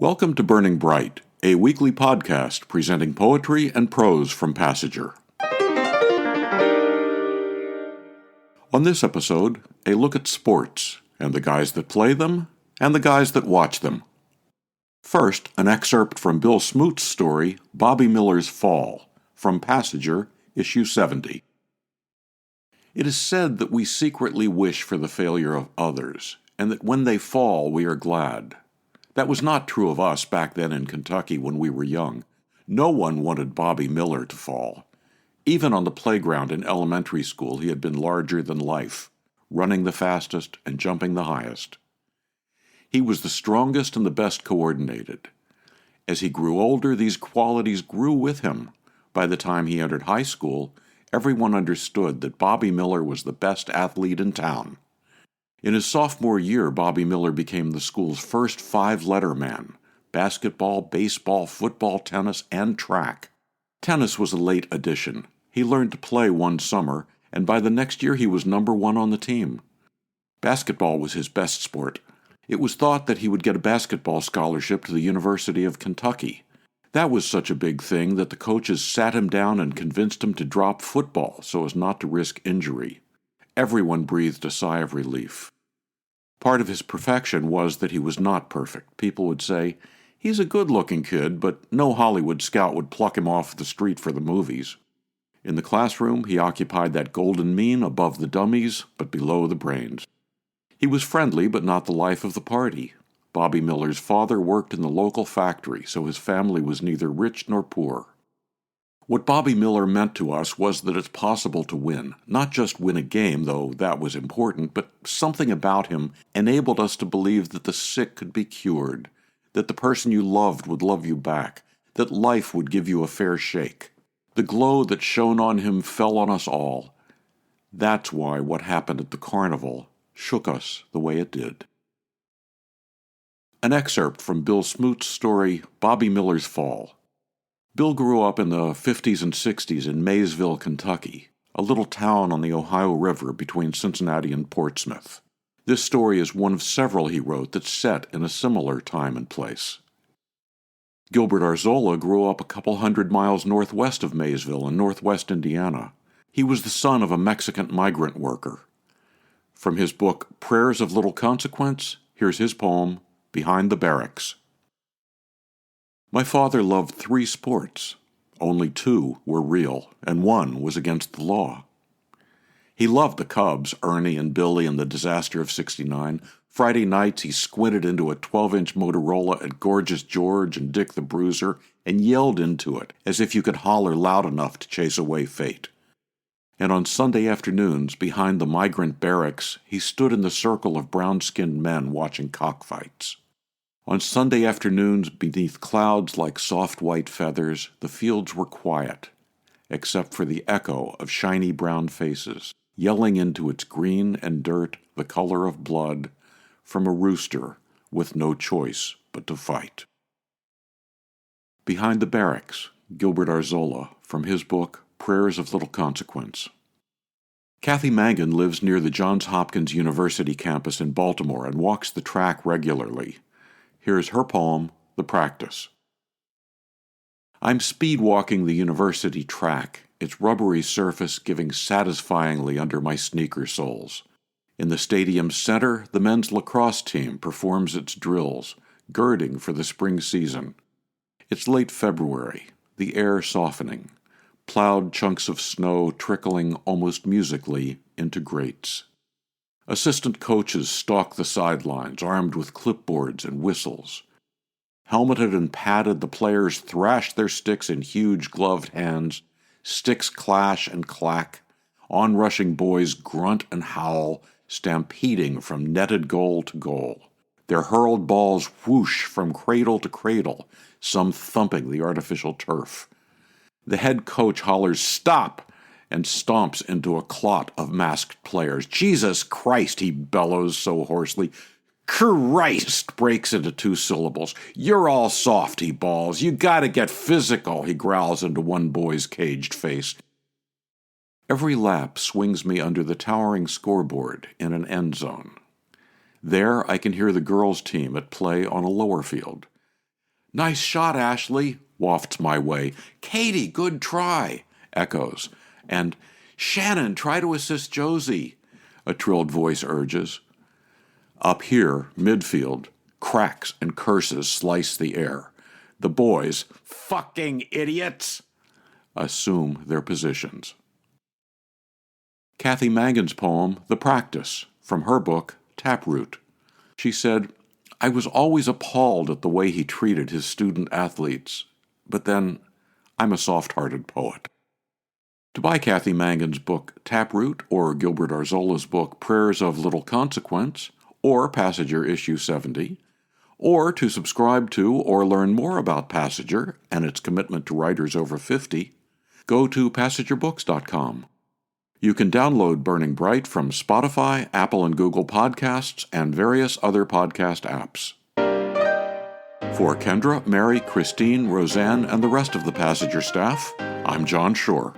Welcome to Burning Bright, a weekly podcast presenting poetry and prose from Passager. On this episode, a look at sports, and the guys that play them, and the guys that watch them. First, an excerpt from Bill Smoot's story, Bobby Miller's Fall, from Passager, issue 70. It is said that we secretly wish for the failure of others, and that when they fall we are glad. That was not true of us back then in Kentucky when we were young. No one wanted Bobby Miller to fall. Even on the playground in elementary school he had been larger than life, running the fastest and jumping the highest. He was the strongest and the best coordinated. As he grew older, these qualities grew with him. By the time he entered high school, everyone understood that Bobby Miller was the best athlete in town. In his sophomore year, Bobby Miller became the school's first five-letter man: basketball, baseball, football, tennis, and track. Tennis was a late addition. He learned to play one summer, and by the next year he was number one on the team. Basketball was his best sport. It was thought that he would get a basketball scholarship to the University of Kentucky. That was such a big thing that the coaches sat him down and convinced him to drop football so as not to risk injury. Everyone breathed a sigh of relief. Part of his perfection was that he was not perfect. People would say, "He's a good-looking kid, but no Hollywood scout would pluck him off the street for the movies." In the classroom, he occupied that golden mean above the dummies, but below the brains. He was friendly, but not the life of the party. Bobby Miller's father worked in the local factory, so his family was neither rich nor poor. What Bobby Miller meant to us was that it's possible to win. Not just win a game, though that was important, but something about him enabled us to believe that the sick could be cured, that the person you loved would love you back, that life would give you a fair shake. The glow that shone on him fell on us all. That's why what happened at the carnival shook us the way it did. An excerpt from Bill Smoot's story, Bobby Miller's Fall. Bill grew up in the 50s and 60s in Maysville, Kentucky, a little town on the Ohio River between Cincinnati and Portsmouth. This story is one of several he wrote that's set in a similar time and place. Gilbert Arzola grew up a couple hundred miles northwest of Maysville in northwest Indiana. He was the son of a Mexican migrant worker. From his book, Prayers of Little Consequence, here's his poem, Behind the Barracks. My father loved 3 sports. Only 2 were real, and 1 was against the law. He loved the Cubs, Ernie and Billy and the disaster of '69. Friday nights he squinted into a 12-inch Motorola at Gorgeous George and Dick the Bruiser and yelled into it as if you could holler loud enough to chase away fate. And on Sunday afternoons, behind the migrant barracks, he stood in the circle of brown-skinned men watching cockfights. On Sunday afternoons, beneath clouds like soft white feathers, the fields were quiet, except for the echo of shiny brown faces, yelling into its green and dirt the color of blood from a rooster with no choice but to fight. Behind the Barracks, Gilbert Arzola, from his book, Prayers of Little Consequence. Kathy Mangan lives near the Johns Hopkins University campus in Baltimore and walks the track regularly. Here's her poem, The Practice. I'm speed walking the university track, its rubbery surface giving satisfyingly under my sneaker soles. In the stadium's center, the men's lacrosse team performs its drills, girding for the spring season. It's late February, the air softening, plowed chunks of snow trickling almost musically into grates. Assistant coaches stalk the sidelines, armed with clipboards and whistles. Helmeted and padded, the players thrash their sticks in huge gloved hands. Sticks clash and clack. On-rushing boys grunt and howl, stampeding from netted goal to goal. Their hurled balls whoosh from cradle to cradle, some thumping the artificial turf. The head coach hollers, "Stop!" and stomps into a clot of masked players. "Jesus Christ," he bellows so hoarsely. "Christ," breaks into 2 syllables. "You're all soft," he bawls. "You gotta get physical," he growls into one boy's caged face. Every lap swings me under the towering scoreboard in an end zone. There I can hear the girls' team at play on a lower field. "Nice shot, Ashley," wafts my way. "Katie, good try," echoes. And "Shannon, try to assist Josie," a trilled voice urges. Up here, midfield, cracks and curses slice the air. The boys, "Fucking idiots," assume their positions. Kathy Mangan's poem, The Practice, from her book, Taproot. She said, "I was always appalled at the way he treated his student athletes, but then I'm a soft-hearted poet." To buy Kathy Mangan's book Taproot or Gilbert Arzola's book Prayers of Little Consequence or Passenger Issue 70, or to subscribe to or learn more about Passenger and its commitment to writers over 50, go to passengerbooks.com. You can download Burning Bright from Spotify, Apple and Google Podcasts, and various other podcast apps. For Kendra, Mary, Christine, Roseanne, and the rest of the Passenger staff, I'm John Shore.